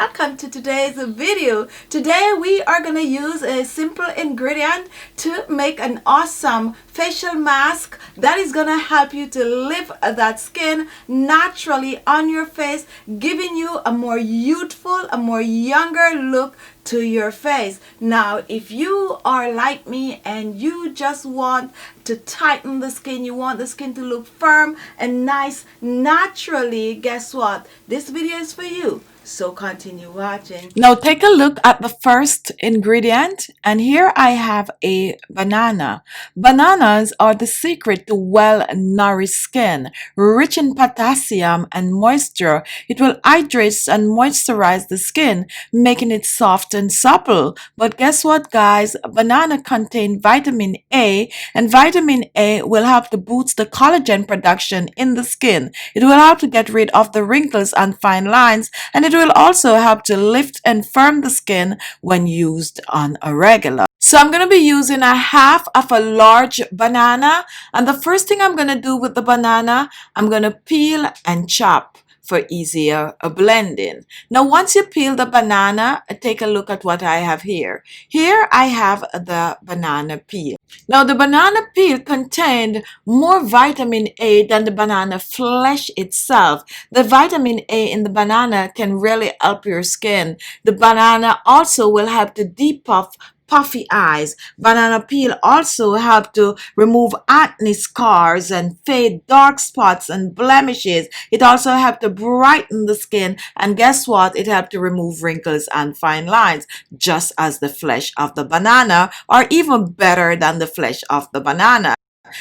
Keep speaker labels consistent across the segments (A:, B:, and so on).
A: welcome to today's video. Today we are going to use a simple ingredient to make an awesome facial mask that is going to help you to lift that skin naturally on your face, giving you a more youthful, a more younger look to your face. Now, if you are like me and you just want to tighten the skin, you want the skin to look firm and nice naturally, guess what? This video is for you. So continue watching. Now take a look at the first ingredient, and here I have a banana. Bananas are the secret to well-nourished skin, rich in potassium and moisture. It will hydrate and moisturize the skin, making it soft and supple. But guess what, guys? Banana contain vitamin A, and vitamin A will help to boost the collagen production in the skin. It will help to get rid of the wrinkles and fine lines, and it will also help to lift and firm the skin when used on a regular. So I'm going to be using a half of a large banana, and the first thing I'm going to do with the banana, I'm going to peel and chop for easier blending. Now once you peel the banana, take a look at what I have here. Here I have the banana peel. Now the banana peel contained more vitamin A than the banana flesh itself. The vitamin A in the banana can really help your skin. The banana also will help to depuff puffy eyes. Banana peel also help to remove acne scars and fade dark spots and blemishes. It also help to brighten the skin, and guess what? It help to remove wrinkles and fine lines, just as the flesh of the banana, or even better than the flesh of the banana.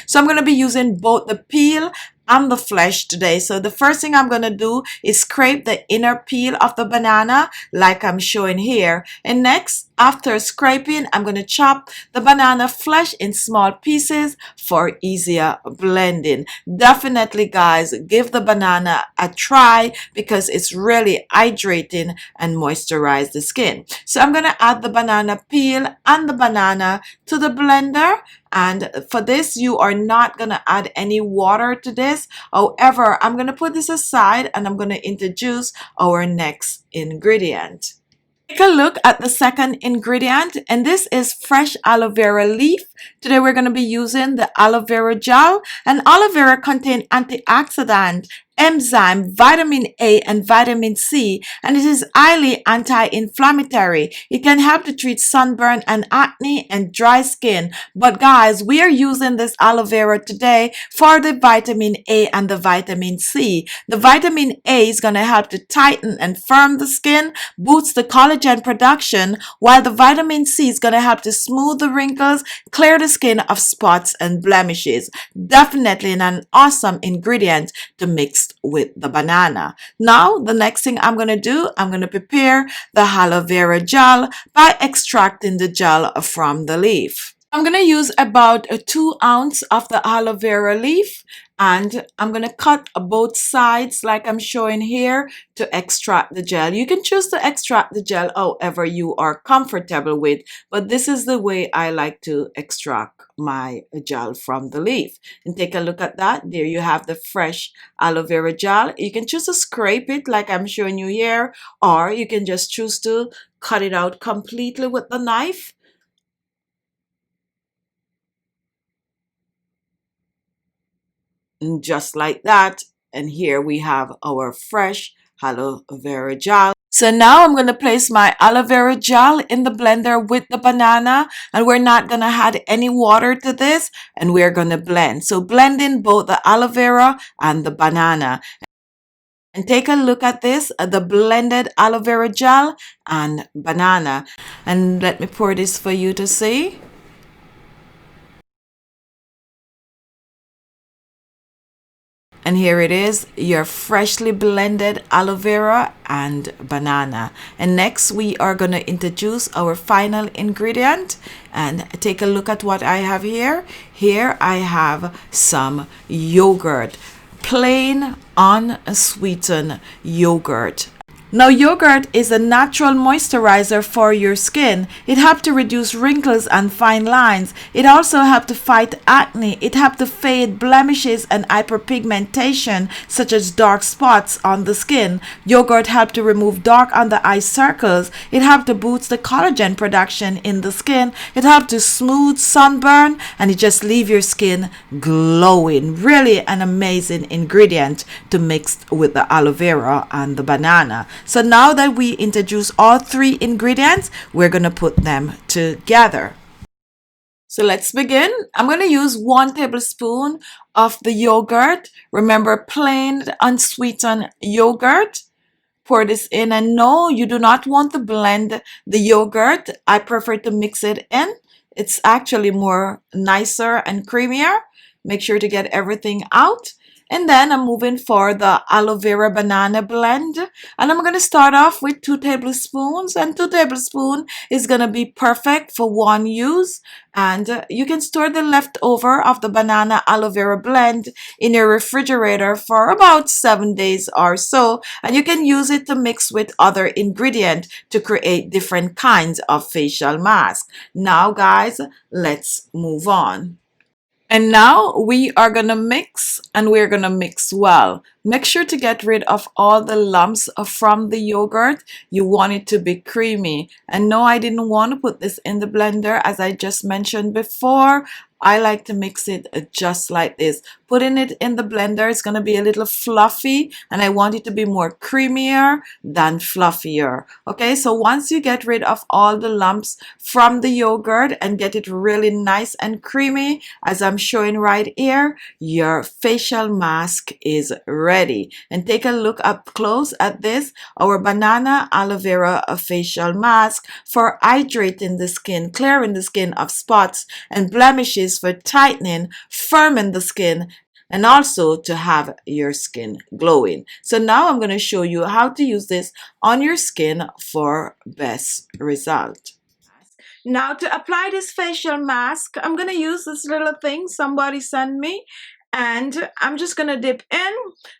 A: So I'm going to be using both the peel and the flesh today. So the first thing I'm going to do is scrape the inner peel of the banana like I'm showing here. And next, after scraping, I'm going to chop the banana flesh in small pieces for easier blending. Definitely, guys, give the banana a try because it's really hydrating and moisturize the skin. So I'm going to add the banana peel and the banana to the blender. And for this, you are not going to add any water to this. However, I'm going to put this aside and I'm going to introduce our next ingredient. Take a look at the second ingredient, and this is fresh aloe vera leaf. Today we're going to be using the aloe vera gel, and aloe vera contains antioxidant, enzyme, vitamin A, and vitamin C, and it is highly anti-inflammatory. It can help to treat sunburn and acne and dry skin. But guys, we are using this aloe vera today for the vitamin A and the vitamin C. The vitamin A is going to help to tighten and firm the skin, boost the collagen production, while the vitamin C is going to help to smooth the wrinkles, clear the skin of spots and blemishes. Definitely an awesome ingredient to mix with the banana. Now the next thing I'm going to do, I'm going to prepare the aloe vera gel by extracting the gel from the leaf. I'm going to use about 2 ounces of the aloe vera leaf, and I'm going to cut both sides like I'm showing here to extract the gel. You can choose to extract the gel however you are comfortable with, but this is the way I like to extract my gel from the leaf. And take a look at that. There you have the fresh aloe vera gel. You can choose to scrape it like I'm showing you here, or you can just choose to cut it out completely with the knife. And just like that, and here we have our fresh aloe vera gel. So now I'm going to place my aloe vera gel in the blender with the banana, and we're not going to add any water to this, and we're going to blend. So blend in both the aloe vera and the banana. And take a look at this, the blended aloe vera gel and banana. And let me pour this for you to see. And here it is, your freshly blended aloe vera and banana. And next we are going to introduce our final ingredient, and take a look at what I have here. Here I have some yogurt, plain unsweetened yogurt. Now, yogurt is a natural moisturizer for your skin. It helps to reduce wrinkles and fine lines. It also helps to fight acne. It helps to fade blemishes and hyperpigmentation, such as dark spots on the skin. Yogurt helps to remove dark under eye circles. It helps to boost the collagen production in the skin. It helps to smooth sunburn, and it just leaves your skin glowing. Really an amazing ingredient to mix with the aloe vera and the banana. So now that we introduce all three ingredients, we're going to put them together. So let's begin. I'm going to use 1 tablespoon of the yogurt. Remember, plain unsweetened yogurt. Pour this in, and no, you do not want to blend the yogurt. I prefer to mix it in. It's actually more nicer and creamier. Make sure to get everything out. And then I'm moving for the aloe vera banana blend. And I'm going to start off with 2 tablespoons. And 2 tablespoons is going to be perfect for one use. And you can store the leftover of the banana aloe vera blend in your refrigerator for about 7 days or so. And you can use it to mix with other ingredients to create different kinds of facial masks. Now, guys, let's move on. And now we are going to mix, and we're going to mix well. Make sure to get rid of all the lumps from the yogurt. You want it to be creamy. And no, I didn't want to put this in the blender, as I just mentioned before. I like to mix it just like this. Putting it in the blender is going to be a little fluffy, and I want it to be more creamier than fluffier. Okay, so once you get rid of all the lumps from the yogurt and get it really nice and creamy, as I'm showing right here, your facial mask is ready. And take a look up close at this, our banana aloe vera facial mask for hydrating the skin, clearing the skin of spots and blemishes, for tightening, firming the skin, and also to have your skin glowing. So now I'm going to show you how to use this on your skin for best result. Now, to apply this facial mask, I'm going to use this little thing somebody sent me, and I'm just going to dip in.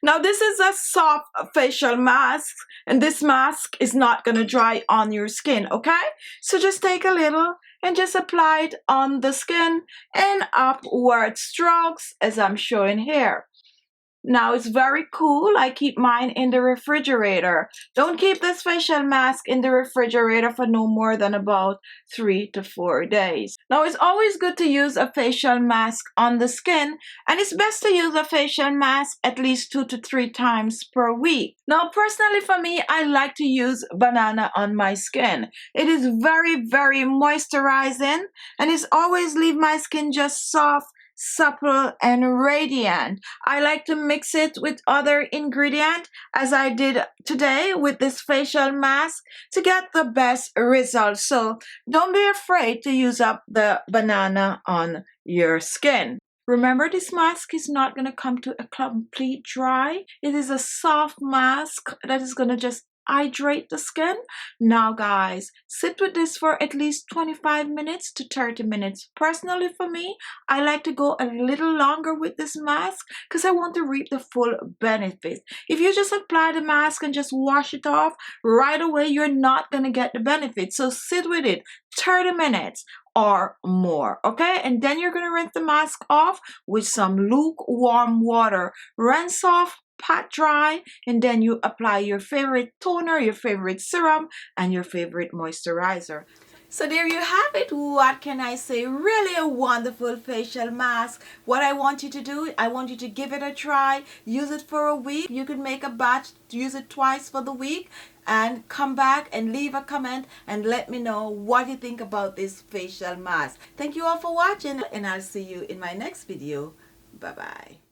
A: Now, this is a soft facial mask, and this mask is not going to dry on your skin, okay? So just take a little and just apply it on the skin in upward strokes, as I'm showing here. Now, it's very cool. I keep mine in the refrigerator. Don't keep this facial mask in the refrigerator for no more than about 3 to 4 days. Now, it's always good to use a facial mask on the skin, and it's best to use a facial mask at least 2 to 3 times per week. Now, personally for me, I like to use banana on my skin. It is very, very moisturizing, and it's always leave my skin just soft, supple, and radiant. I like to mix it with other ingredients, as I did today with this facial mask, to get the best results. So don't be afraid to use up the banana on your skin. Remember, this mask is not going to come to a complete dry. It is a soft mask that is going to just hydrate the skin. Now, guys, sit with this for at least 25 minutes to 30 minutes. Personally, for me, I like to go a little longer with this mask because I want to reap the full benefits. If you just apply the mask and just wash it off right away, you're not going to get the benefits. So sit with it 30 minutes or more, okay? And then you're going to rinse the mask off with some lukewarm water. Rinse off, pat dry, and then you apply your favorite toner, your favorite serum, and your favorite moisturizer. So there you have it. What can I say? Really a wonderful facial mask. What I want you to do, I want you to give it a try. Use it for a week. You could make a batch, use it twice for the week, and come back and leave a comment and let me know what you think about this facial mask. Thank you all for watching, and I'll see you in my next video. Bye-bye.